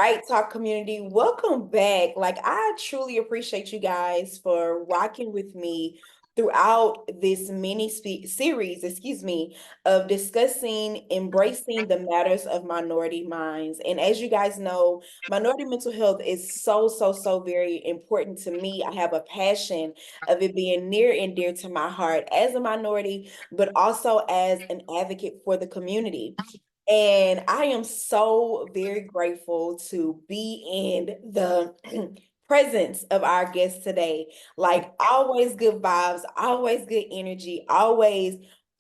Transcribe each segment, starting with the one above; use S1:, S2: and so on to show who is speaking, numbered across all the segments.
S1: right, talk community, welcome back. Like, I truly appreciate you guys for rocking with me throughout this series, of discussing embracing the matters of minority minds. And as you guys know, minority mental health is so very important to me. I have a passion of it being near and dear to my heart as a minority, but also as an advocate for the community. And I am so very grateful to be in the presence of our guest today. Like, always good vibes, always good energy, always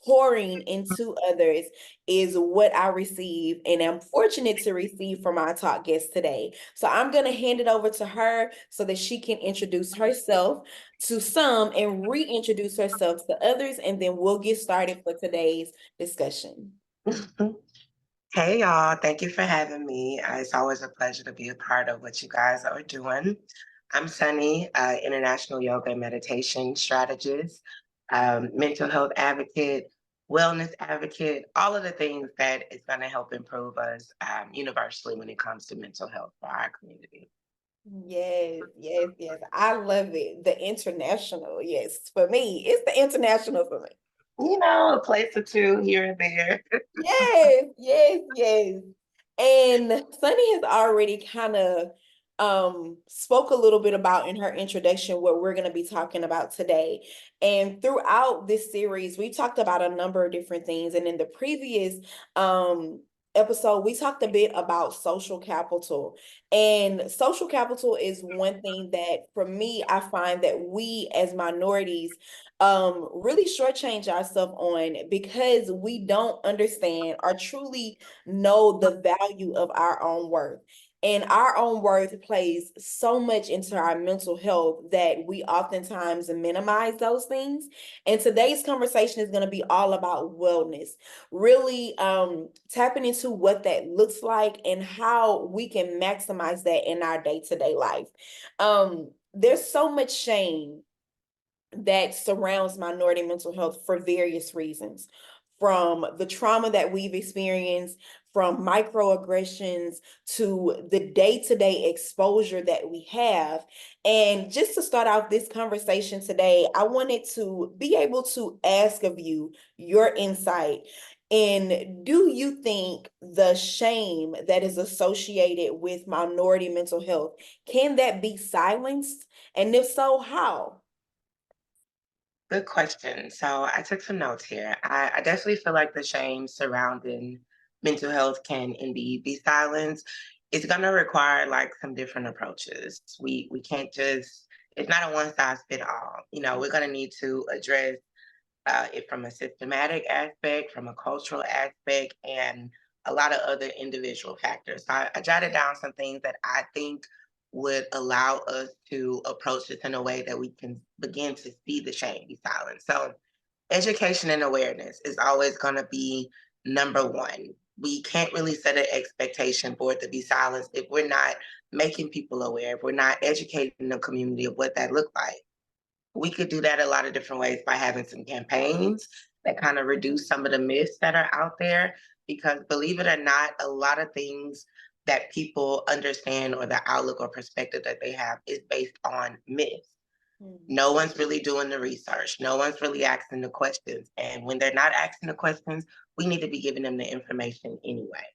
S1: pouring into others is what I receive and am fortunate to receive from our talk guest today. So I'm going to hand it over to her so that she can introduce herself to some and reintroduce herself to others, and then we'll get started for today's discussion.
S2: Hey y'all, thank you for having me. It's always a pleasure to be a part of what you guys are doing. I'm Sunni, international yoga and meditation strategist, mental health advocate, wellness advocate, all of the things that is going to help improve us universally when it comes to mental health for our community.
S1: Yes. I love it. The international, yes. For me, it's the international for me.
S2: A place or two here and there.
S1: Yes. And Sunny has already kind of spoke a little bit about in her introduction what we're going to be talking about today. And throughout this series, we talked about a number of different things. And in the previous episode, we talked a bit about social capital. And social capital is one thing that for me, I find that we as minorities really shortchange ourselves on because we don't understand or truly know the value of our own worth. And our own worth plays so much into our mental health that we oftentimes minimize those things. And today's conversation is going to be all about wellness, really tapping into what that looks like and how we can maximize that in our day-to-day life. There's so much shame that surrounds minority mental health for various reasons, from the trauma that we've experienced, from microaggressions to the day-to-day exposure that we have. And just to start out this conversation today, I wanted to be able to ask of you your insight. And do you think the shame that is associated with minority mental health, can that be silenced? And if so, how?
S2: Good question. So I took some notes here. I definitely feel like the shame surrounding mental health can indeed be silenced. It's going to require like some different approaches. We can't just, it's not a one size fit all. We're going to need to address it from a systematic aspect, from a cultural aspect, and a lot of other individual factors. So I jotted down some things that I think would allow us to approach this in a way that we can begin to see the shame be silenced. So education and awareness is always going to be number one. We can't really set an expectation for it to be silenced if we're not making people aware, if we're not educating the community of what that looks like. We could do that a lot of different ways by having some campaigns that kind of reduce some of the myths that are out there. Because believe it or not, a lot of things that people understand or the outlook or perspective that they have is based on myths. No one's really doing the research. No one's really asking the questions. And when they're not asking the questions, we need to be giving them the information anyway.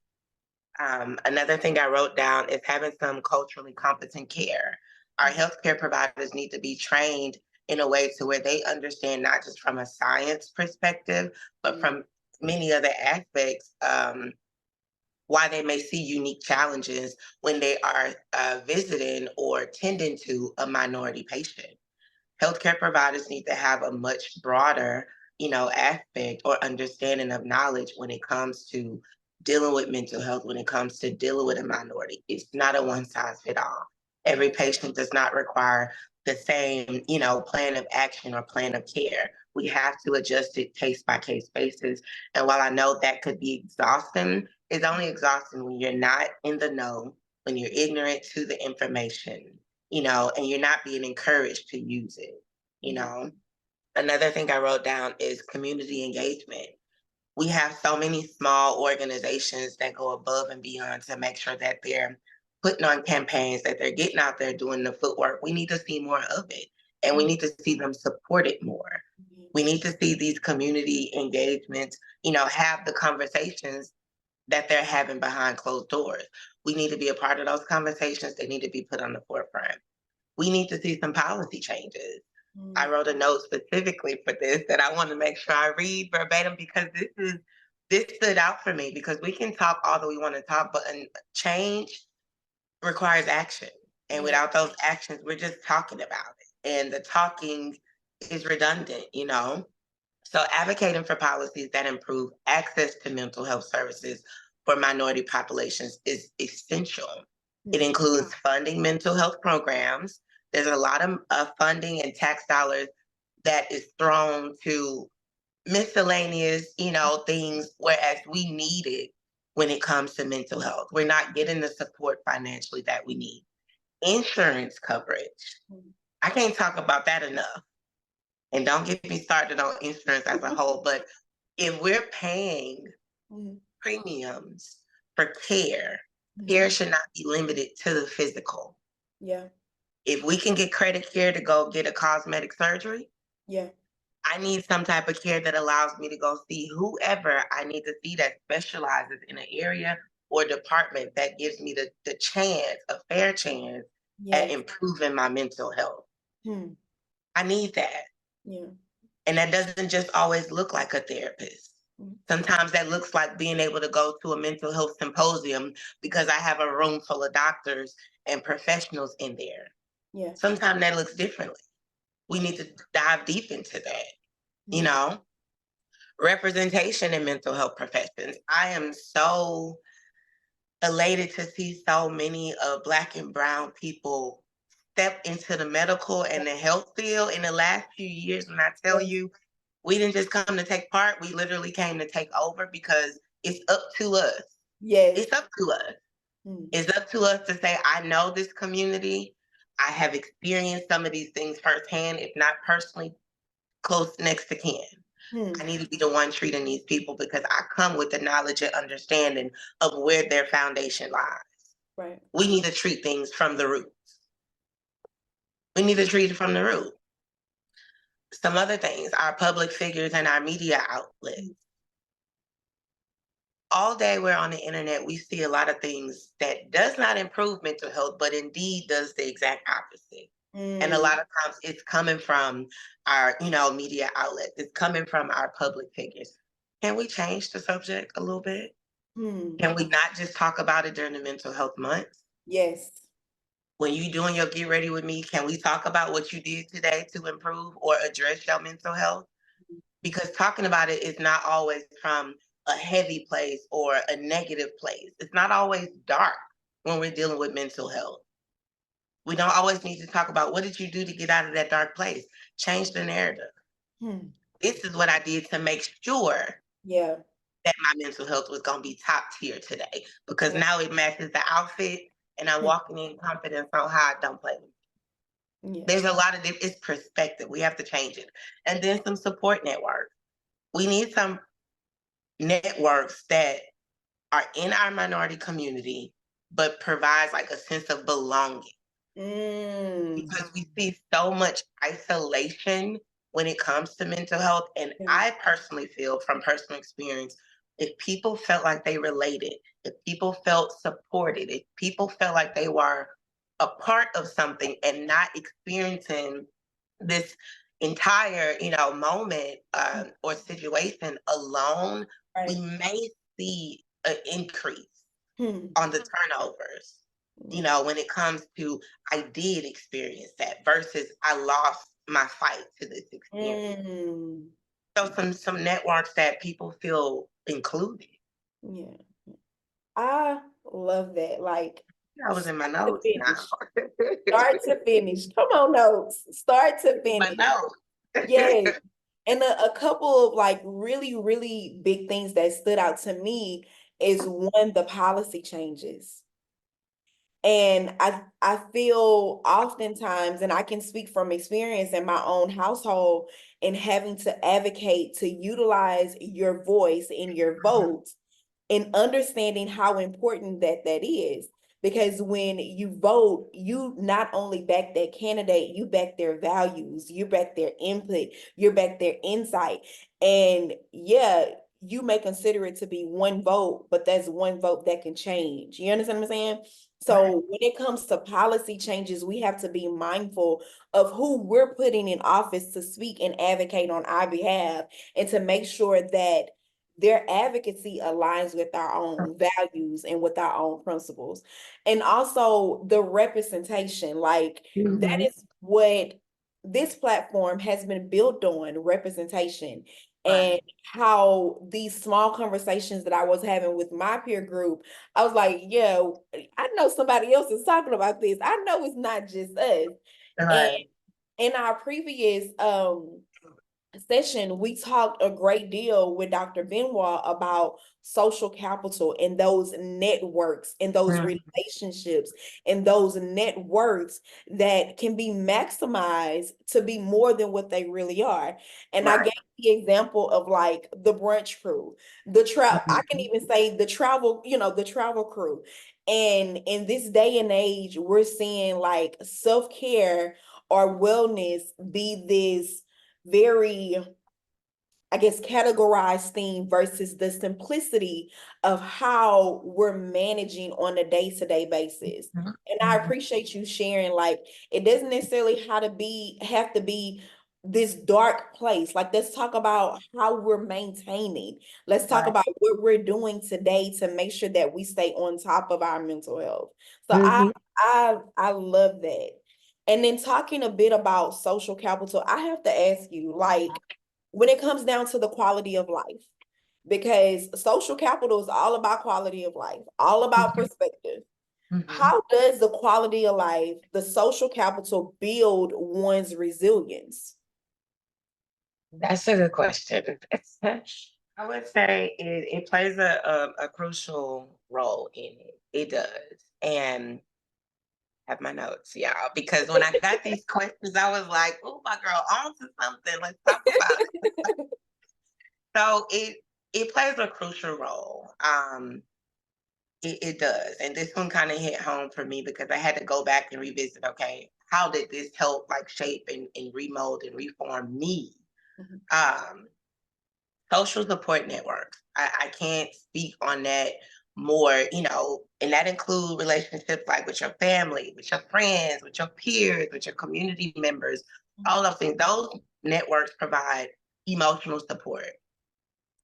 S2: Another thing I wrote down is having some culturally competent care. Our healthcare providers need to be trained in a way to where they understand not just from a science perspective, but from many other aspects, why they may see unique challenges when they are visiting or tending to a minority patient. Healthcare providers need to have a much broader, aspect or understanding of knowledge when it comes to dealing with mental health, when it comes to dealing with a minority. It's not a one size fit all. Every patient does not require the same, plan of action or plan of care. We have to adjust it case by case basis. And while I know that could be exhausting, it's only exhausting when you're not in the know, when you're ignorant to the information, and you're not being encouraged to use it. Another thing I wrote down is community engagement. We have so many small organizations that go above and beyond to make sure that they're putting on campaigns, that they're getting out there doing the footwork. We need to see more of it. And we need to see them support it more. We need to see these community engagements, have the conversations that they're having behind closed doors. We need to be a part of those conversations. They need to be put on the forefront. We need to see some policy changes. I wrote a note specifically for this that I want to make sure I read verbatim, because this stood out for me, because we can talk all that we want to talk, but change requires action. And without those actions, we're just talking about it. And the talking is redundant. So advocating for policies that improve access to mental health services for minority populations is essential. It includes funding mental health programs. There's a lot of funding and tax dollars that is thrown to miscellaneous, things, whereas we need it when it comes to mental health. We're not getting the support financially that we need. Insurance coverage. I can't talk about that enough. And don't get me started on insurance as a whole, but if we're paying premiums for care, care should not be limited to the physical.
S1: Yeah.
S2: If we can get credit care to go get a cosmetic surgery,
S1: yeah,
S2: I need some type of care that allows me to go see whoever I need to see that specializes in an area or department that gives me the chance, a fair chance at improving my mental health. I need that.
S1: Yeah.
S2: And that doesn't just always look like a therapist. Sometimes that looks like being able to go to a mental health symposium because I have a room full of doctors and professionals in there.
S1: Yeah.
S2: Sometimes that looks differently. We need to dive deep into that. Representation in mental health professions. I am so elated to see so many Black and Brown people step into the medical and the health field in the last few years. When I tell you, we didn't just come to take part, we literally came to take over, because it's up to us.
S1: Yes.
S2: It's up to us. It's up to us to say, I know this community. I have experienced some of these things firsthand, if not personally, close next to kin. I need to be the one treating these people, because I come with the knowledge and understanding of where their foundation lies.
S1: Right.
S2: We need to treat things from the root. We need to treat it from the root. Some other things, our public figures and our media outlets. All day we're on the internet, we see a lot of things that does not improve mental health, but indeed does the exact opposite. And a lot of times it's coming from our, media outlets. It's coming from our public figures. Can we change the subject a little bit? Can we not just talk about it during the mental health month?
S1: Yes.
S2: When you doing your Get Ready With Me, can we talk about what you did today to improve or address your mental health? Because talking about it is not always from a heavy place or a negative place. It's not always dark when we're dealing with mental health. We don't always need to talk about what did you do to get out of that dark place. Change the narrative. This is what I did to make sure that my mental health was going to be top tier today, because now it matches the outfit and I'm walking in confidence on how I don't play with it. There's a lot of it's perspective. We have to change it. And then some support networks. We need some networks that are in our minority community, but provides like a sense of belonging. Because we see so much isolation when it comes to mental health. And I personally feel, from personal experience, if people felt like they related, if people felt supported, if people felt like they were a part of something and not experiencing this entire, moment or situation alone, we may see an increase on the turnovers. When it comes to, I did experience that versus I lost my fight to this experience. So some networks that people feel included.
S1: Yeah. I love that. Like,
S2: I was in my
S1: start to
S2: notes now.
S1: finish. Start to finish. Come on, notes. Start to
S2: My
S1: finish.
S2: notes.
S1: Yes. And a couple of like really, really big things that stood out to me is one, the policy changes. And I feel oftentimes, and I can speak from experience in my own household, in having to advocate to utilize your voice and your vote, and understanding how important that is. because when you vote, you not only back that candidate, you back their values, you back their input, you back their insight. And yeah, you may consider it to be one vote, but that's one vote that can change. You understand what I'm saying?
S2: Right.
S1: So when it comes to policy changes, we have to be mindful of who we're putting in office to speak and advocate on our behalf, and to make sure that their advocacy aligns with our own values and with our own principles. And also the representation, like that
S2: Mhm.
S1: is what this platform has been built on, representation. And
S2: Right.
S1: how these small conversations that I was having with my peer group, I was like, yeah, I know somebody else is talking about this. I know it's not just us. And
S2: Right.
S1: in our previous session, we talked a great deal with Dr. Benoit about social capital and those networks and those
S2: Mhm.
S1: relationships and those networks that can be maximized to be more than what they really are. And I
S2: Right.
S1: gave the example of like the brunch crew, I can
S2: Mhm.
S1: even say the travel, the travel crew. And in this day and age, we're seeing like self-care or wellness be this very, I guess, categorized theme versus the simplicity of how we're managing on a day-to-day basis.
S2: Mhm.
S1: And I
S2: Mhm.
S1: appreciate you sharing, like, it doesn't necessarily have to be this dark place. Like, let's talk about how we're maintaining. Let's talk
S2: Right.
S1: about what we're doing today to make sure that we stay on top of our mental health. So I
S2: Mhm.
S1: I love that. And then talking a bit about social capital, I have to ask you, like, when it comes down to the quality of life, because social capital is all about quality of life, all about
S2: Mhm.
S1: perspective.
S2: Mhm.
S1: How does the quality of life, the social capital, build one's resilience?
S2: That's a good question. I would say it plays a crucial role in it. It does. And I have my notes, y'all, because when I got these questions, I was like, oh, my girl, on to something. Let's talk about it. So it plays a crucial role. It does. And this one kind of hit home for me because I had to go back and revisit, okay, how did this help like shape and remold and reform me?
S1: Mhm.
S2: Um, Social support networks. I can't speak on that more, and that includes relationships like with your family, with your friends, with your peers, with your community members, all those things. Those networks provide emotional support.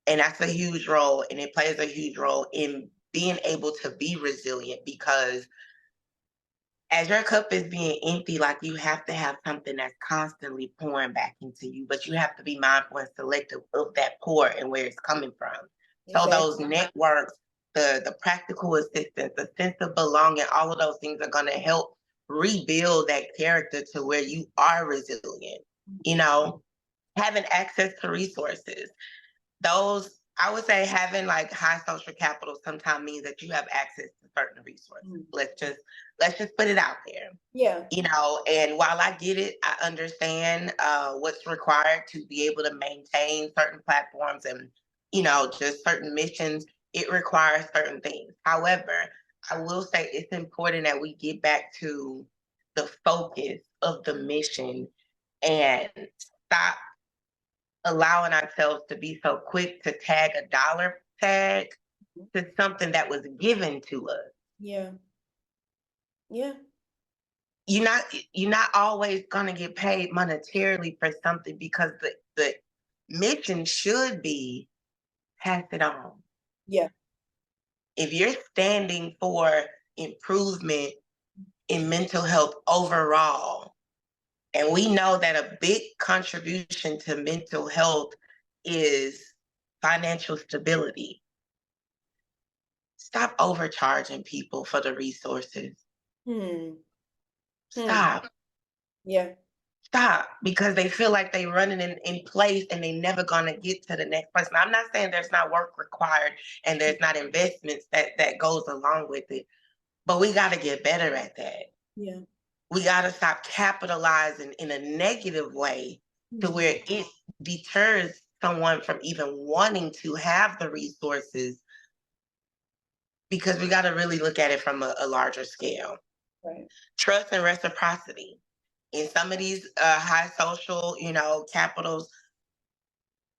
S2: And that's a huge role, and it plays a huge role in being able to be resilient because as your cup is being empty, like you have to have something that's constantly pouring back into you, but you have to be mindful and selective of that pour and where it's coming from. So
S1: Exactly.
S2: those networks, the practical assistance, the sense of belonging, all of those things are going to help rebuild that character to where you are resilient. You know, having access to resources, those I would say having like high social capital sometimes means that you have access to certain resources.
S1: Mhm.
S2: Let's just put it out there.
S1: Yeah.
S2: And while I get it, I understand what's required to be able to maintain certain platforms and just certain missions. It requires certain things. However, I will say it's important that we get back to the focus of the mission and stop allowing ourselves to be so quick to tag a dollar tag to something that was given to us.
S1: Yeah. Yeah.
S2: You're not always gonna get paid monetarily for something because the mission should be pass it on.
S1: Yeah.
S2: If you're standing for improvement in mental health overall, and we know that a big contribution to mental health is financial stability. Stop overcharging people for the resources.
S1: Hmm. Hmm.
S2: Stop.
S1: Yeah.
S2: Stop. Because they feel like they running in place and they never gonna get to the next place. Now, I'm not saying there's not work required and there's not investments that goes along with it, but we gotta get better at that.
S1: Yeah.
S2: We gotta stop capitalizing in a negative way to
S1: Mhm.
S2: where it deters someone from even wanting to have the resources because we got to really look at it from a larger scale.
S1: Right.
S2: Trust and reciprocity. In some of these high social, capitals,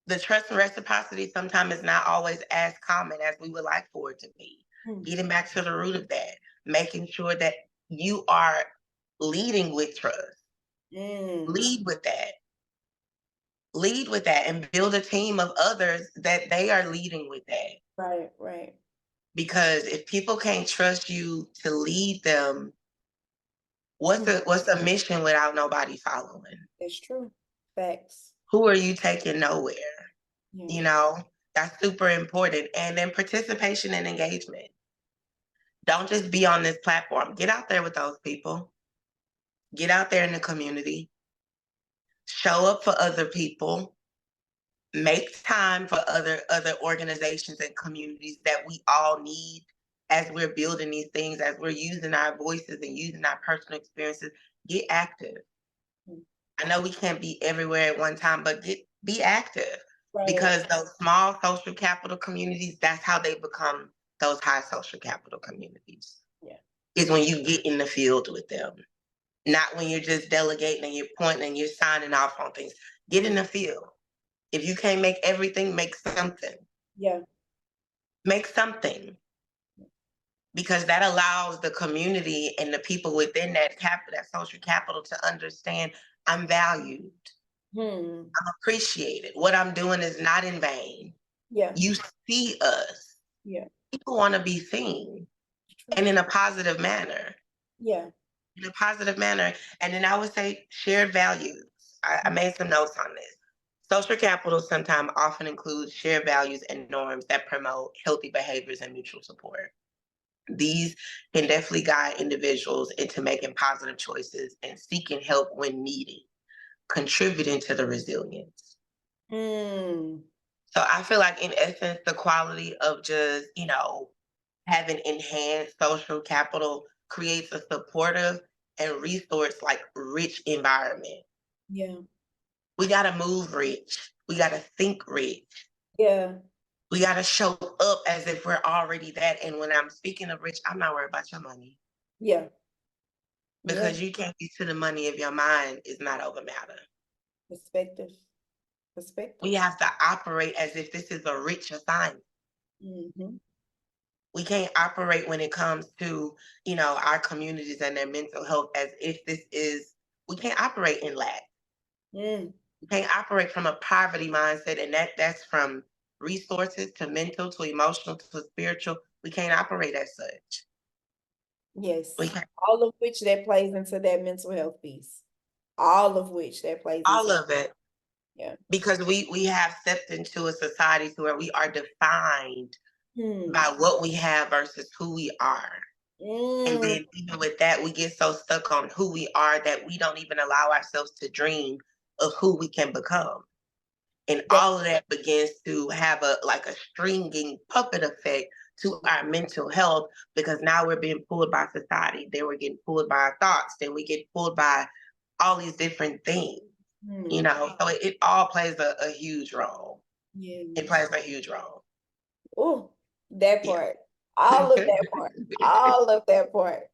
S2: the trust and reciprocity sometimes is not always as common as we would like for it to be.
S1: Mm.
S2: Getting back to the root of that, making sure that you are leading with trust.
S1: Mm.
S2: Lead with that. Lead with that and build a team of others that they are leading with that.
S1: Right, right.
S2: Because if people can't trust you to lead them, what's
S1: Mm.
S2: the mission without nobody following?
S1: It's true. Facts.
S2: Who are you taking nowhere?
S1: Yeah.
S2: You know, that's super important. And then participation and engagement. Don't just be on this platform. Get out there with those people. Get out there in the community. Show up for other people. Make time for other organizations and communities that we all need as we're building these things, as we're using our voices and using our personal experiences. Get active.
S1: Mm.
S2: I know we can't be everywhere at one time, but be active,
S1: Right.
S2: because those small social capital communities, that's how they become those high social capital communities.
S1: Yeah.
S2: Is when you get in the field with them, not when you're just delegating and you're pointing and you're signing off on things. Get in the field. If you can't make everything, make something.
S1: Yeah.
S2: Make something, because that allows the community and the people within that social capital to understand I'm valued.
S1: Hmm.
S2: I'm appreciated. What I'm doing is not in vain.
S1: Yeah.
S2: You see us.
S1: Yeah.
S2: People want to be seen,
S1: It's true.
S2: and in a positive manner.
S1: Yeah.
S2: In a positive manner. And then I would say shared values. I made some notes on this. Social capital sometimes often includes shared values and norms that promote healthy behaviors and mutual support. These can definitely guide individuals into making positive choices and seeking help when needed, contributing to the resilience.
S1: Mm.
S2: So I feel like, in essence, the quality of just, having enhanced social capital creates a supportive and resource like rich environment.
S1: Yeah.
S2: We got to move rich. We got to think rich.
S1: Yeah.
S2: We got to show up as if we're already that. And when I'm speaking of rich, I'm not worried about your money,
S1: Yeah. Yeah.
S2: because you can't get to the money if your mind is not over matter.
S1: Perspective. Perspective.
S2: We have to operate as if this is a rich assignment.
S1: Mm-hmm.
S2: We can't operate when it comes to, our communities and their mental health as if we can't operate in lack.
S1: Mm.
S2: We can't operate from a poverty mindset, and that's from resources to mental to emotional to spiritual. We can't operate as such. We
S1: Yes.
S2: can't.
S1: All of which that plays into that mental health piece. All of which that plays into
S2: All
S1: that.
S2: of it,
S1: Yeah.
S2: because we have stepped into a society to where we are defined
S1: Hmm.
S2: by what we have versus who we are. And
S1: Mm.
S2: then even with that, we get so stuck on who we are that we don't even allow ourselves to dream of who we can become. And
S1: That,
S2: all of that begins to have a stringing puppet effect to our mental health, because now we're being pulled by society. Then we're getting pulled by our thoughts. Then we get pulled by all these different things.
S1: hmm.
S2: So it all plays a huge role. It
S1: Yes.
S2: plays a huge role.
S1: Oh, that
S2: Yeah.
S1: part. All of that part. All of that part.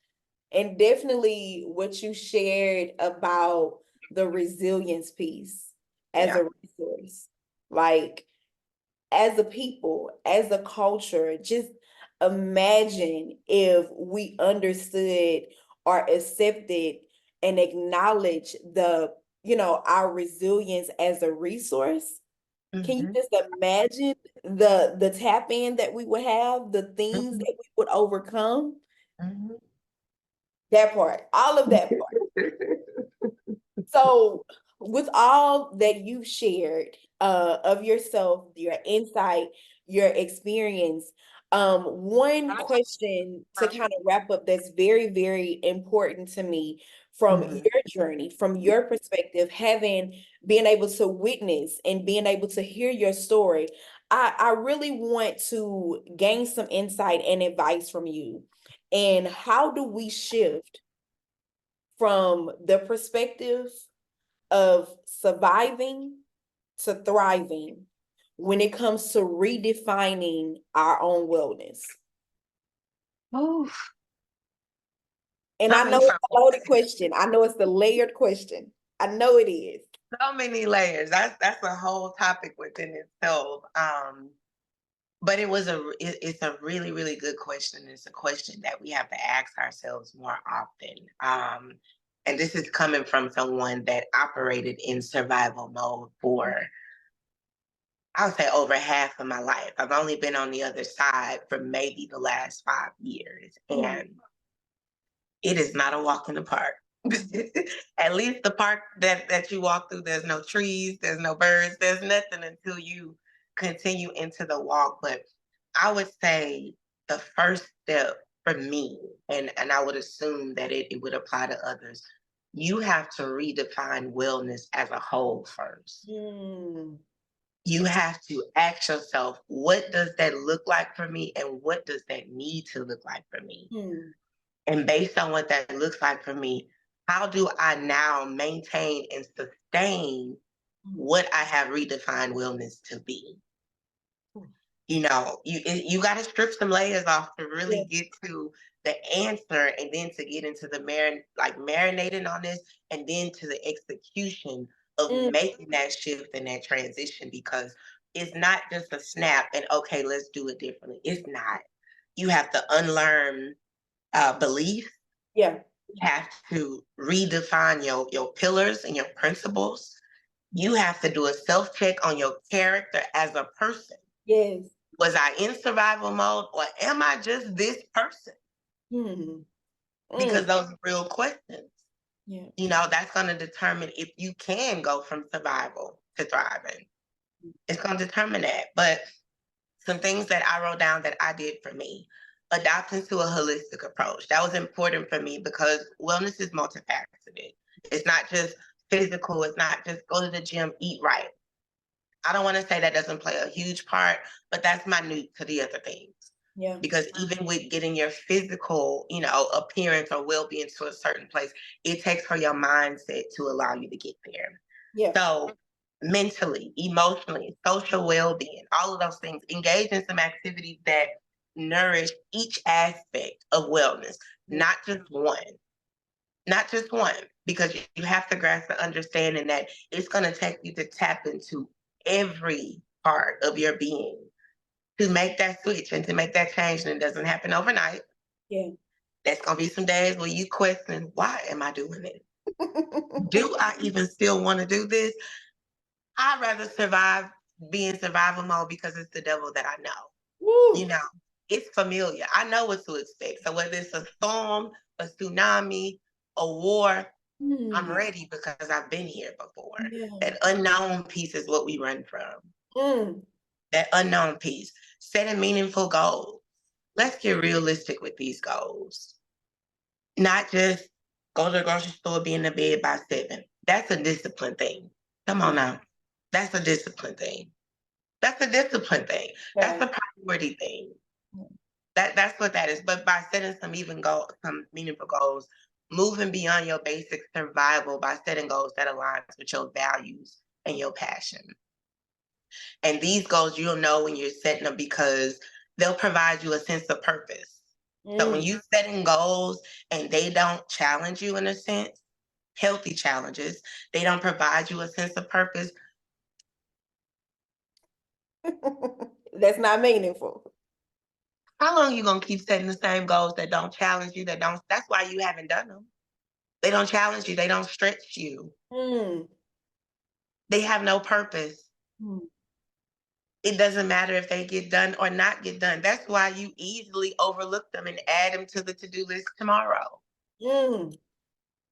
S1: And definitely what you shared about the resilience piece as
S2: Yeah.
S1: a resource. Like, as a people, as a culture, just imagine if we understood or accepted and acknowledged our resilience as a resource. Can you
S2: Hmm.
S1: just imagine the tap in that we would have, the things
S2: Hmm.
S1: that we would overcome?
S2: Hmm.
S1: That part, all of that part. So, with all that you shared of yourself, your insight, your experience, one question to kind of wrap up that's very, very important to me from
S2: Hmm.
S1: your journey, from your perspective, having been able to witness and being able to hear your story, I really want to gain some insight and advice from you. And how do we shift from the perspective of surviving to thriving when it comes to redefining our own wellness?
S2: Oh,
S1: And I know
S2: coming
S1: it's
S2: from
S1: a loaded question. I know it's the layered question. I know it is.
S2: so many layers. That's a whole topic within itself. But it's a really, really good question. It's a question that we have to ask ourselves more often. And this is coming from someone that operated in survival mode for, I would say, over half of my life. I've only been on the other side for maybe the last 5 years. And it is not a walk in the park. At least the park that you walk through, there's no trees, there's no birds, there's nothing until you continue into the walk. But I would say the first step for me, and I would assume that it would apply to others, you have to redefine wellness as a whole first.
S1: Mm.
S2: You have to ask yourself, what does that look like for me? And what does that need to look like for me?
S1: Mm.
S2: And based on what that looks like for me, how do I now maintain and sustain what I have redefined wellness to be? You know, you got to strip some layers off to really
S1: Yeah.
S2: get to the answer, and then to get into the marinating on this, and then to the execution of
S1: Mm.
S2: making that shift and that transition, because it's not just a snap and okay, let's do it differently. It's not. You have to unlearn beliefs.
S1: Yeah.
S2: You have to redefine your pillars and your principles. You have to do a self check on your character as a person.
S1: Yes.
S2: Was I in survival mode, or am I just this person?
S1: Mm. Mm.
S2: Because those are real questions.
S1: Yeah.
S2: You know, that's going to determine if you can go from survival to thriving. It's going to determine that. But some things that I wrote down that I did for me: adopting to a holistic approach. That was important for me because wellness is multifaceted. It's not just physical, it's not just go to the gym, eat right. I don't want to say that doesn't play a huge part, but that's minute to the other things.
S1: Yeah.
S2: Because even with getting your physical, appearance or well-being to a certain place, it takes for your mindset to allow you to get there.
S1: Yeah.
S2: So mentally, emotionally, social well-being, all of those things, engage in some activities that nourish each aspect of wellness, not just one. Not just one, because you have to grasp the understanding that it's going to take you to tap into every part of your being to make that switch and to make that change. And it doesn't happen overnight.
S1: Yeah.
S2: There's going to be some days where you question, why am I doing it? Do I even still want to do this? I'd rather be in survival mode because it's the devil that I know. You
S1: Woo.
S2: know, it's familiar. I know what to expect. So whether it's a storm, a tsunami, a war, I'm
S1: Mm.
S2: ready because I've been here before.
S1: Yeah.
S2: That unknown piece is what we run from.
S1: Mm.
S2: That unknown piece. Setting meaningful goals. Let's get realistic with these goals. Not just go to the grocery store, be in the bed by 7. That's a discipline thing. Come on now. That's a discipline thing. That's a discipline thing. That's
S1: Yeah.
S2: a priority thing. That's what that is. But by setting some meaningful goals, moving beyond your basic survival by setting goals that aligns with your values and your passion. And these goals you'll know when you're setting them because they'll provide you a sense of purpose. So when
S1: Mm.
S2: you setting goals and they don't challenge you in a sense, healthy challenges, they don't provide you a sense of purpose.
S1: That's not meaningful.
S2: How long you gonna keep setting the same goals that don't challenge you? That's why you haven't done them. They don't challenge you. They don't stretch you.
S1: Mm.
S2: They have no purpose.
S1: Mm.
S2: It doesn't matter if they get done or not get done. That's why you easily overlook them and add them to the to-do list tomorrow.
S1: Mm.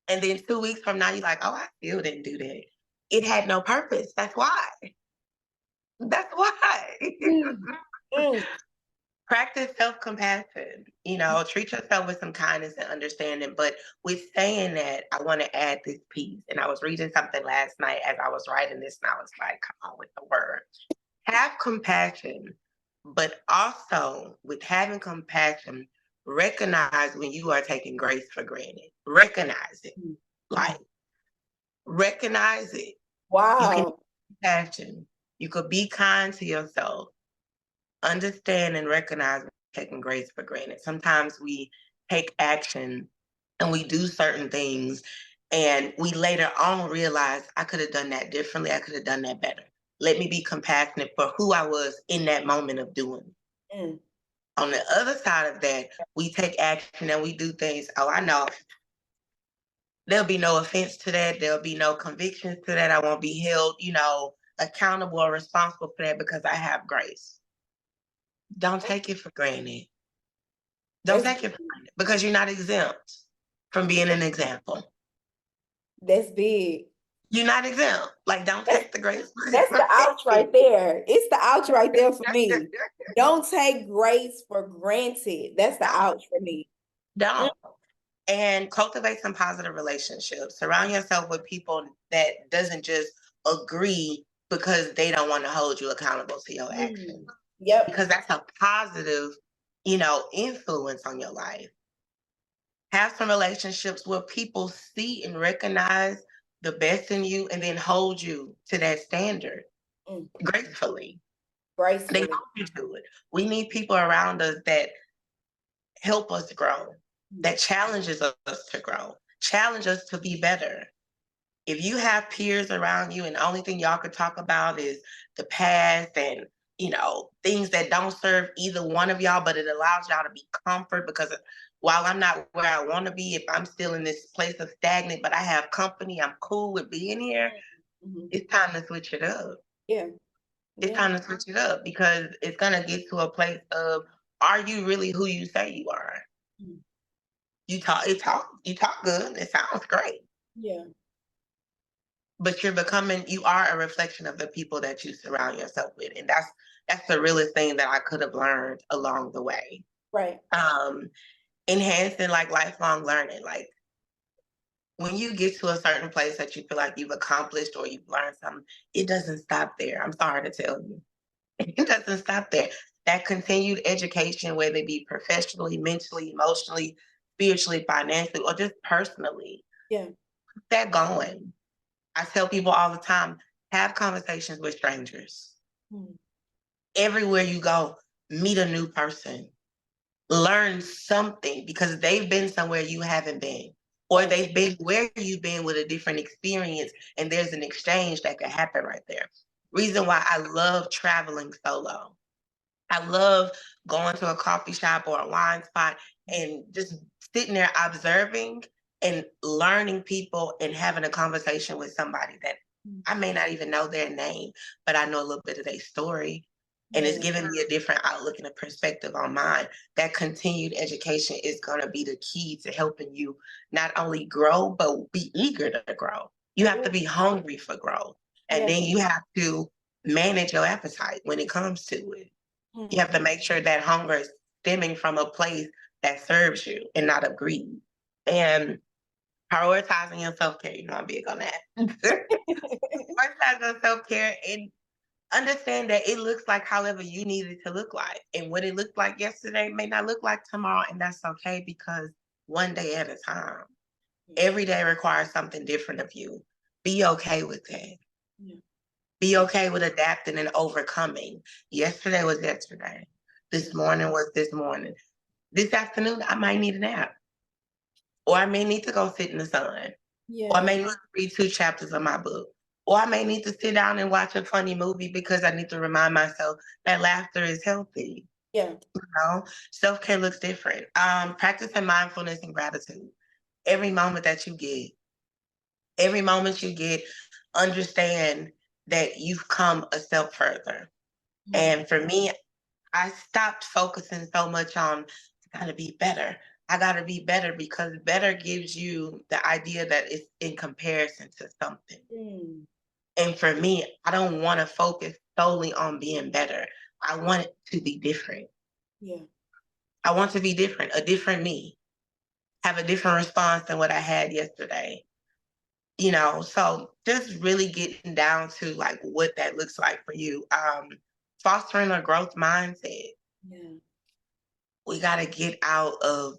S2: And then 2 weeks from now, you're like, oh, I still didn't do that. It had no purpose. That's why. That's why.
S1: Mm. Mm.
S2: Practice self-compassion. Treat yourself with some kindness and understanding. But with saying that, I want to add this piece. And I was reading something last night as I was writing this, and I was like, come on with the word. Have compassion, but also with having compassion, recognize when you are taking grace for granted. Recognize it.
S1: Mm.
S2: Like, recognize it. You can
S1: Wow.
S2: have compassion. You could be kind to yourself. Understand and recognize taking grace for granted. Sometimes we take action and we do certain things, and we later on realize, I could have done that differently. I could have done that better. Let me be compassionate for who I was in that moment of doing it.
S1: Mm.
S2: On the other side of that, we take action and we do things. Oh, I know there'll be no offense to that. There'll be no convictions to that. I won't be held, accountable or responsible for that because I have grace. Don't take it for granted. Don't
S1: That's
S2: take it for granted because you're not exempt from being an example.
S1: that's big.
S2: You're not exempt. Like, don't
S1: That's
S2: take the grace for
S1: that's the ouch right
S2: granted.
S1: there. It's the ouch right there for me. Don't take grace for granted. That's the
S2: Don't.
S1: ouch for me. Mm.
S2: Don't. And cultivate some positive relationships. Surround yourself with people that doesn't just agree because they don't want to hold you accountable to your actions.
S1: Yep.
S2: Because that's a positive, influence on your life. Have some relationships where people see and recognize the best in you and then hold you to that standard
S1: Mm.
S2: gracefully. They
S1: Gracefully.
S2: hold you to it. We need people around us that help us grow, that challenges us to grow, challenge us to be better. If you have peers around you and the only thing y'all could talk about is the past and things that don't serve either one of y'all, but it allows y'all to be comfort because while I'm not where I want to be, if I'm still in this place of stagnant, but I have company, I'm cool with being here, it's time to switch it up.
S1: Yeah.
S2: It's time to switch it up because it's gonna get to a place of, are you really who you say you are?
S1: Mm.
S2: You talk good, it sounds great.
S1: Yeah.
S2: But you are a reflection of the people that you surround yourself with. And that's the realest thing that I could have learned along the way.
S1: Right.
S2: Enhancing like lifelong learning. Like when you get to a certain place that you feel like you've accomplished or you've learned something, it doesn't stop there. I'm sorry to tell you. It doesn't stop there. That continued education, whether it be professionally, mentally, emotionally, spiritually, financially, or just personally,
S1: Yeah.
S2: keep that going. I tell people all the time, have conversations with strangers.
S1: Mm.
S2: Everywhere you go, meet a new person. Learn something because they've been somewhere you haven't been. Or
S1: Right.
S2: they've been where you've been with a different experience, and there's an exchange that could happen right there. Reason why I love traveling solo. I love going to a coffee shop or a wine spot and just sitting there observing and learning people and having a conversation with somebody that I may not even know their name, but I know a little bit of their story. And it's
S1: Yeah.
S2: giving me a different outlook and a perspective on mine. That continued education is going to be the key to helping you not only grow, but be eager to grow. You have to be hungry for growth. And
S1: Yeah.
S2: then you have to manage your appetite when it comes to it. You
S1: Mm.
S2: have to make sure that hunger is stemming from a place that serves you and not of greed. And prioritizing your self-care, I'm big on that. Prioritize your self-care and understand that it looks like however you need it to look like. And what it looked like yesterday may not look like tomorrow, and that's okay because one day at a time. Every day requires something different of you. Be okay with that.
S1: Yeah.
S2: Be okay with adapting and overcoming. Yesterday was yesterday. This morning was this morning. This afternoon, I might need a nap. Or I may need to go sit in the sun. Or I
S1: Yeah.
S2: may need to read 2 chapters of my book. Or I may need to sit down and watch a funny movie because I need to remind myself that laughter is healthy.
S1: Yeah.
S2: Self-care looks different. Practicing mindfulness and gratitude. Every moment that you get, every moment you get, understand that you've come a step further. And for me, I stopped focusing so much on I gotta be better. I gotta be better because better gives you the idea that it's in comparison to something.
S1: Mm.
S2: And for me, I don't want to focus solely on being better. I want it to be different.
S1: Yeah.
S2: I want to be different, a different me, have a different response than what I had yesterday. So just really getting down to like what that looks like for you. Fostering a growth mindset.
S1: Yeah.
S2: We got to get out of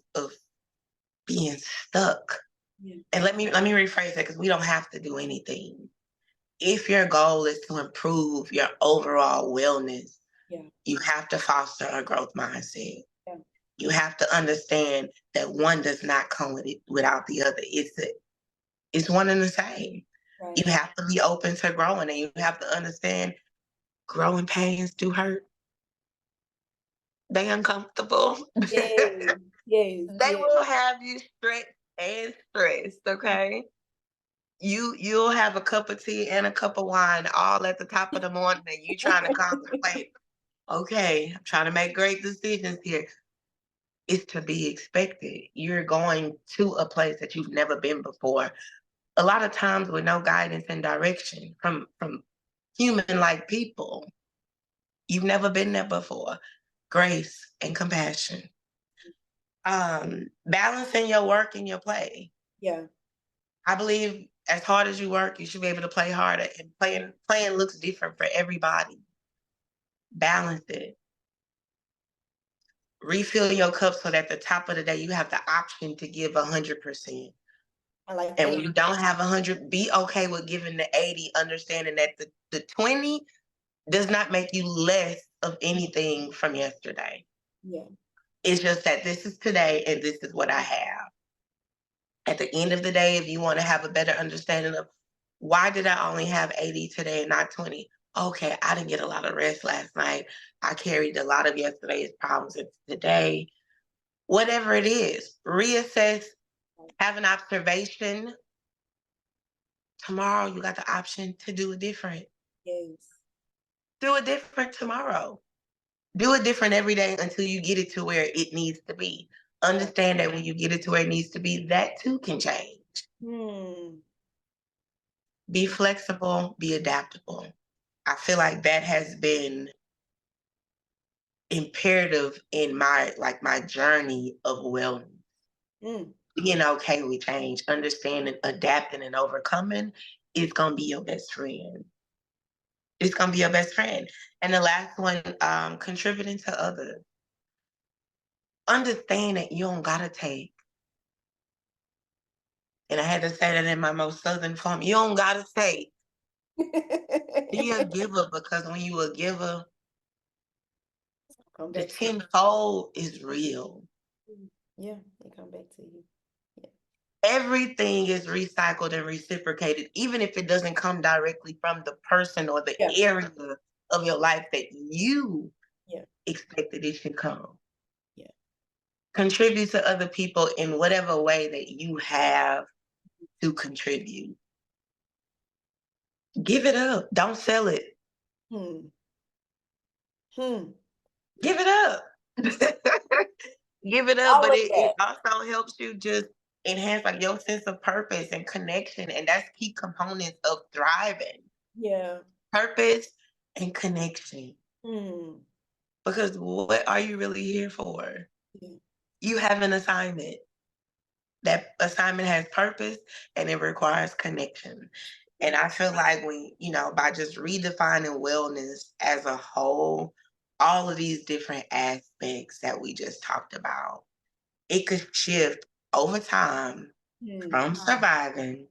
S2: being stuck.
S1: Yeah.
S2: And let me rephrase that because we don't have to do anything. If your goal is to improve your overall wellness,
S1: Yeah.
S2: you have to foster a growth mindset.
S1: Yeah.
S2: You have to understand that one does not come without the other. It's one and the same.
S1: Right.
S2: You have to be open to growing, and you have to understand growing pains do hurt. They uncomfortable.
S1: Yes, yes,
S2: They
S1: yes.
S2: will have you stretched and stressed, okay? You'll have a cup of tea and a cup of wine all at the top of the morning, and you trying to contemplate, okay, I'm trying to make great decisions here. It's to be expected. You're going to a place that you've never been before. A lot of times with no guidance and direction from human like people. You've never been there before. Grace and compassion. Balancing your work and your play.
S1: Yeah.
S2: I believe as hard as you work, you should be able to play harder. And playing looks different for everybody. Balance it. Refill your cup so that at the top of the day you have the option to give 100%.
S1: I like
S2: And
S1: that.
S2: when you don't have 100, be okay with giving the 80, understanding that the 20 does not make you less of anything from yesterday.
S1: Yeah.
S2: It's just that this is today and this is what I have. At the end of the day, if you want to have a better understanding of why did I only have 80 today and not 20? Okay, I didn't get a lot of rest last night. I carried a lot of yesterday's problems into today. Whatever it is, reassess, have an observation. Tomorrow, you got the option to do it different.
S1: Yes.
S2: Do it different tomorrow. Do it different every day until you get it to where it needs to be. Understand that when you get it to where it needs to be, that too can change.
S1: Hmm.
S2: Be flexible, be adaptable. I feel like that has been imperative in my journey of wellness.
S1: Mm.
S2: Being okay with change, understanding, adapting, and overcoming is gonna be your best friend. It's gonna be your best friend. And the last one, contributing to others. Understand that you don't gotta take. And I had to say that in my most southern form. You don't gotta take. Be a giver, because when you a giver,
S1: Come
S2: the
S1: back to you.
S2: tenfold is real.
S1: Yeah, they come back to you. Yeah.
S2: Everything is recycled and reciprocated, even if it doesn't come directly from the person or the
S1: Yeah.
S2: area of your life that you
S1: Yeah.
S2: expected it should come.
S1: Yeah.
S2: Contribute to other people in whatever way that you have to contribute. Give it up. Don't sell it.
S1: Hmm. Hmm.
S2: Give it up. Give it up,
S1: All
S2: but
S1: of
S2: it
S1: that.
S2: also helps you just enhance like your sense of purpose and connection. And that's key components of thriving.
S1: Yeah.
S2: Purpose and connection.
S1: Hmm.
S2: Because what are you really here for?
S1: Yeah.
S2: You have an assignment. That assignment has purpose and it requires connection. And I feel like by just redefining wellness as a whole, all of these different aspects that we just talked about, it could shift over time
S1: Hmm.
S2: from surviving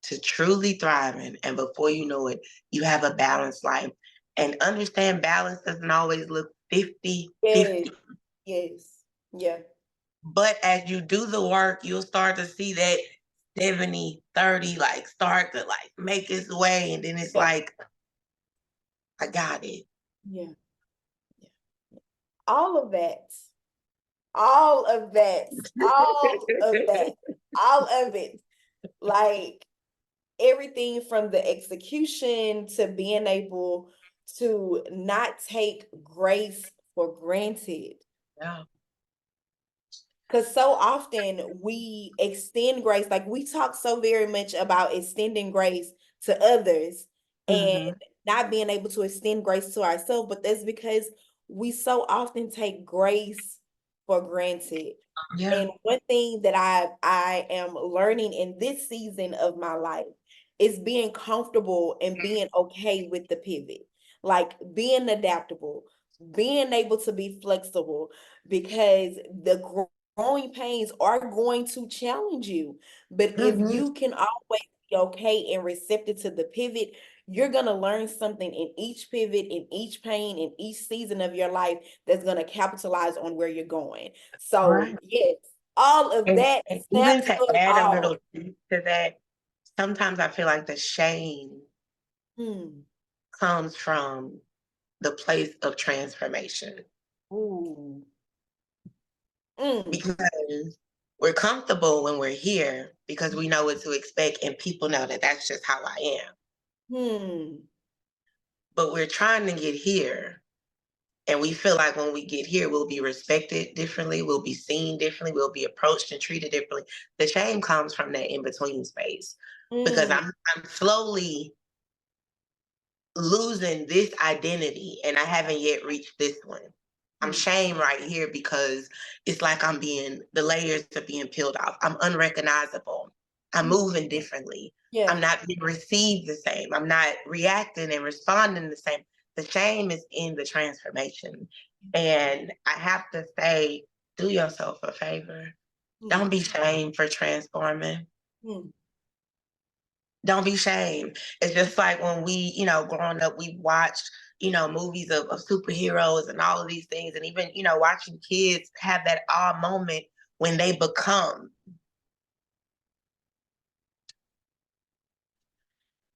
S2: to truly thriving. And before you know it, you have a balanced life. And understand balance doesn't always look 50-50.
S1: Yes. Yes. Yeah.
S2: But as you do the work, you'll start to see that 70-30 like start to like make its way. And then it's
S1: Yeah.
S2: like, I got it.
S1: Yeah. Yeah. All of that. All of that. All of that. All of it. Like everything from the execution to being able to not take grace for granted.
S2: Yeah.
S1: Because so often we extend grace, like we talk so very much about extending grace to others and
S2: Hmm.
S1: not being able to extend grace to ourselves, but that's because we so often take grace for granted.
S2: Yeah.
S1: And one thing that I am learning in this season of my life is being comfortable and being okay with the pivot, like being adaptable, being able to be flexible, because the growing pains are going to challenge you. But if
S2: Hmm.
S1: you can always be okay and receptive to the pivot, you're going to learn something in each pivot, in each pain, in each season of your life that's going to capitalize on where you're going. So,
S2: Right.
S1: yes, all of that
S2: And even
S1: snaps
S2: to
S1: us
S2: add a
S1: all.
S2: little to that, sometimes I feel like the shame
S1: Hmm.
S2: comes from the place of transformation
S1: Ooh. Mm.
S2: because we're comfortable when we're here because we know what to expect and people know that that's just how I am.
S1: Hmm.
S2: But we're trying to get here. And we feel like when we get here, we'll be respected differently, we'll be seen differently, we'll be approached and treated differently. The shame comes from that in between space because
S1: Mm.
S2: I'm slowly losing this identity and I haven't yet reached this one. I'm
S1: Mm.
S2: shamed right here because it's like the layers are being peeled off. I'm unrecognizable. I'm
S1: Mm.
S2: moving differently.
S1: Yeah.
S2: I'm not being received the same. I'm not reacting and responding the same. The shame is in the transformation. And I have to say, do yourself a favor.
S1: Mm.
S2: Don't be shamed for transforming.
S1: Mm.
S2: Don't be shamed. It's just like when growing up, we watched, movies of superheroes and all of these things. And even, watching kids have that awe moment when they become.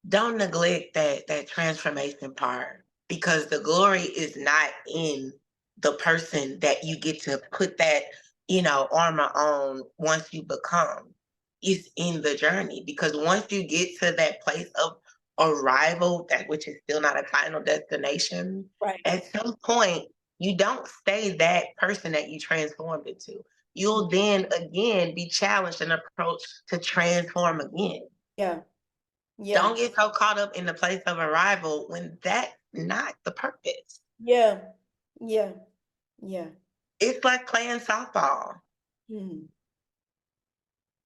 S2: Don't neglect that transformation part because the glory is not in the person that you get to put that armor on once you become. It's in the journey because once you get to that place of arrival, that which is still not a final destination,
S1: Right.
S2: at some point you don't stay that person that you transformed into. You'll then again be challenged and approached to transform again.
S1: Yeah. Yeah.
S2: Don't get so caught up in the place of arrival when that's not the purpose.
S1: Yeah. Yeah. Yeah.
S2: It's like playing softball.
S1: Hmm.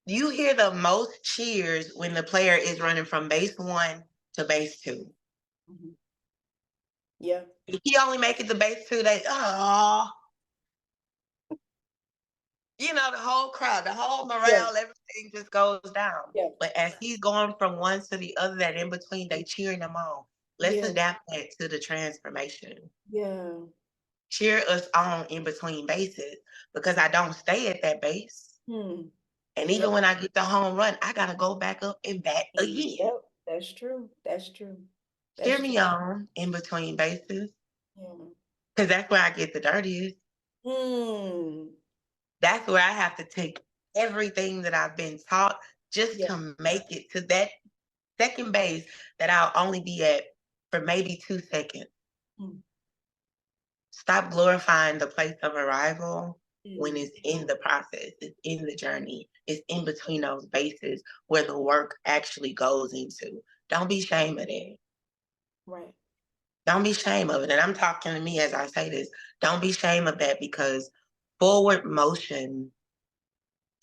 S2: You hear the most cheers when the player is running from base one to base two.
S1: Mhm. Yeah.
S2: If he only make it to base two, the whole crowd, the whole
S1: Yeah.
S2: morale, everything just goes down.
S1: Yeah.
S2: But as he's going from one to the other, that in between, they cheering him on. Let's
S1: Yeah.
S2: adapt that to the transformation.
S1: Yeah.
S2: Cheer us on in between bases because I don't stay at that base.
S1: Hmm.
S2: And
S1: Yep.
S2: even when I get the home run, I gotta go back up and bat again.
S1: Yep. That's true. That's true.
S2: Cheer
S1: That's true.
S2: me on in between bases
S1: Yeah.
S2: because that's where I get the dirtiest.
S1: Hmm.
S2: That's where I have to take everything that I've been taught just
S1: Yeah.
S2: to make it to that second base that I'll only be at for maybe 2 seconds.
S1: Hmm.
S2: Stop glorifying the place of arrival when
S1: Hmm.
S2: it's in the process, it's in the journey, it's in between those bases where the work actually goes into. Don't be ashamed of it.
S1: Right.
S2: Don't be ashamed of it. And I'm talking to me as I say this. Don't be ashamed of that because forward motion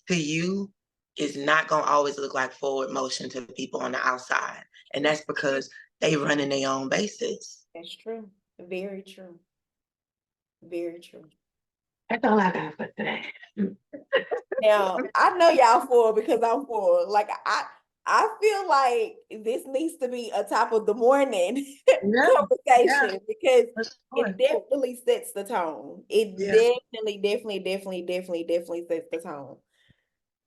S2: to you is not going to always look like forward motion to people on the outside. And that's because they run in their own bases.
S1: That's true. Very true. Very true.
S2: That's all I got for today.
S1: Now, I know y'all for because I'm for. Like I feel like this needs to be a top of the morning
S2: Yeah, yeah,
S1: conversation because
S2: for
S1: it
S2: sure.
S1: definitely sets the tone. It
S2: Yeah.
S1: definitely sets the tone.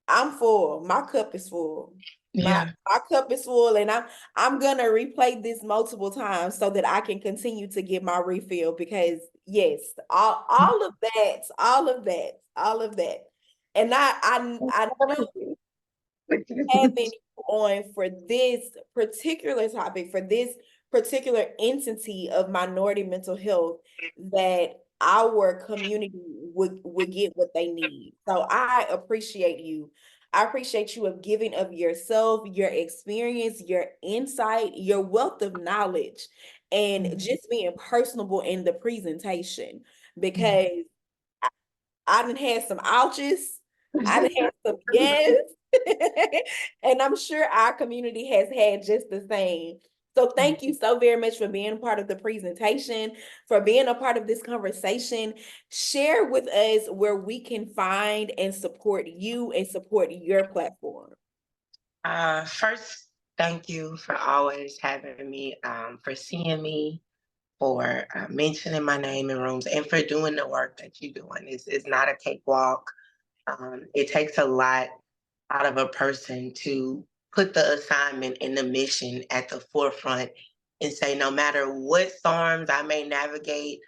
S1: I'm full. My cup is full.
S2: Yeah.
S1: My cup is full, and I'm gonna replay this multiple times so that I can continue to get my refill because yes, all of that, all of that, all of that. And I knew having you on for this particular topic, for this particular entity of minority mental health, that our community would get what they need. So I appreciate you. I appreciate you of giving of yourself, your experience, your insight, your wealth of knowledge, and just being personable in the presentation because I done had some ouches. I done had some yes. And I'm sure our community has had just the same. So thank you so very much for being a part of the presentation, for being a part of this conversation. Share with us where we can find and support you and support your platform.
S2: First Thank you for always having me, for seeing me, for mentioning my name in rooms, and for doing the work that you're doing. It's not a cakewalk. It takes a lot out of a person to put the assignment and the mission at the forefront and say, no matter what storms I may navigate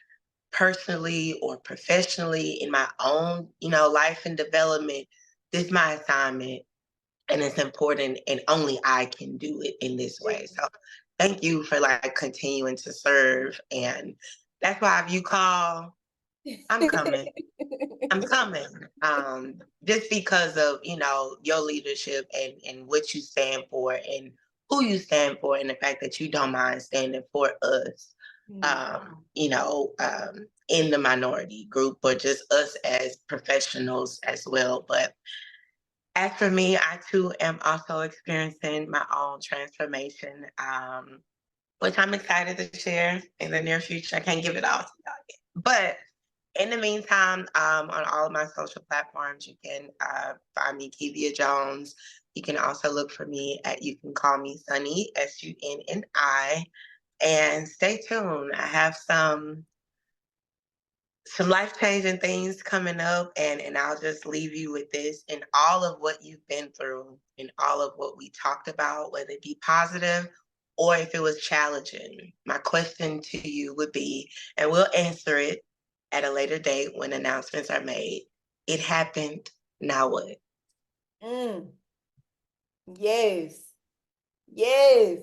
S2: personally or professionally in my own, life and development, this is my assignment and it's important and only I can do it in this way. So thank you for like continuing to serve. And that's why if you call, I'm coming. I'm coming. Just because of, your leadership and what you stand for and who you stand for and the fact that you don't mind standing for us, in the minority group, but just us as professionals as well. But as for me, I too am also experiencing my own transformation, which I'm excited to share in the near future. I can't give it all to y'all yet. But in the meantime, on all of my social platforms, you can find me Kevia Jones. You can also look for me you can call me Sunni, Sunni. And stay tuned. I have some life-changing things coming up, and I'll just leave you with this. In all of what you've been through and all of what we talked about, whether it be positive or if it was challenging, my question to you would be, and we'll answer it at a later date when announcements are made. It happened, now what?
S1: Mm, yes. Yes.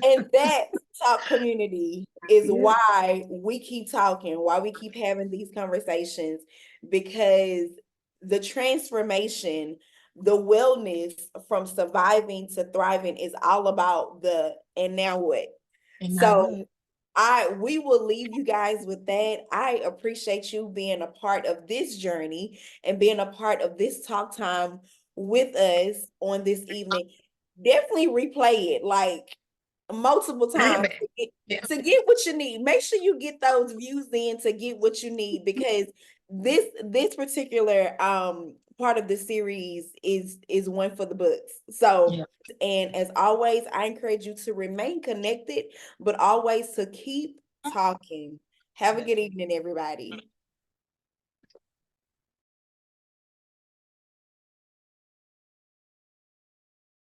S1: And that talk community is
S2: Yeah.
S1: why we keep talking, why we keep having these conversations, because the transformation, the wellness from surviving to thriving is all about the and now what.
S2: And now
S1: So
S2: what?
S1: we will leave you guys with that. I appreciate you being a part of this journey and being a part of this talk time with us on this evening. Definitely replay it like multiple times
S2: Yeah.
S1: to get what you need. Make sure you get those views in to get what you need, because this particular part of the series is one for the books. So,
S2: Yeah.
S1: and as always, I encourage you to remain connected, but always to keep talking. Have a
S2: Yes.
S1: good evening, everybody.